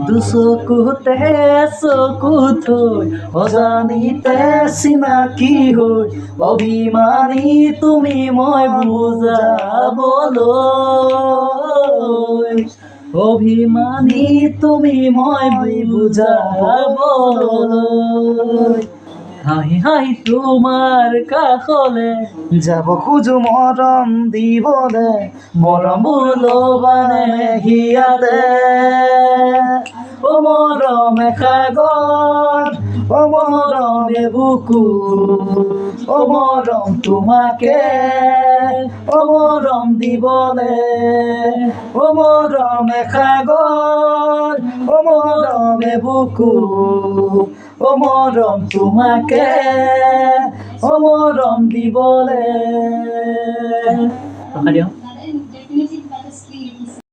দুচকুতে চকু থৈ অজানিতে চিনাকি হৈ অভিমানী তুমি মই বুজাবলৈ অভিমানী তুমি মই বুজাবলৈ হাঁহি হাঁহি তোমাৰ কাষলে যাব খোজো মৰম দিবলে মৰম ল'বানে হিয়াতে অ মৰমে সাগৰ অ মৰমে বুকু অ মৰম তোমাকে অ মৰম দিবলে অ মৰমে সাগৰ অ মৰমে বুকু অ মৰম তোমাকে অ মৰম দিবলে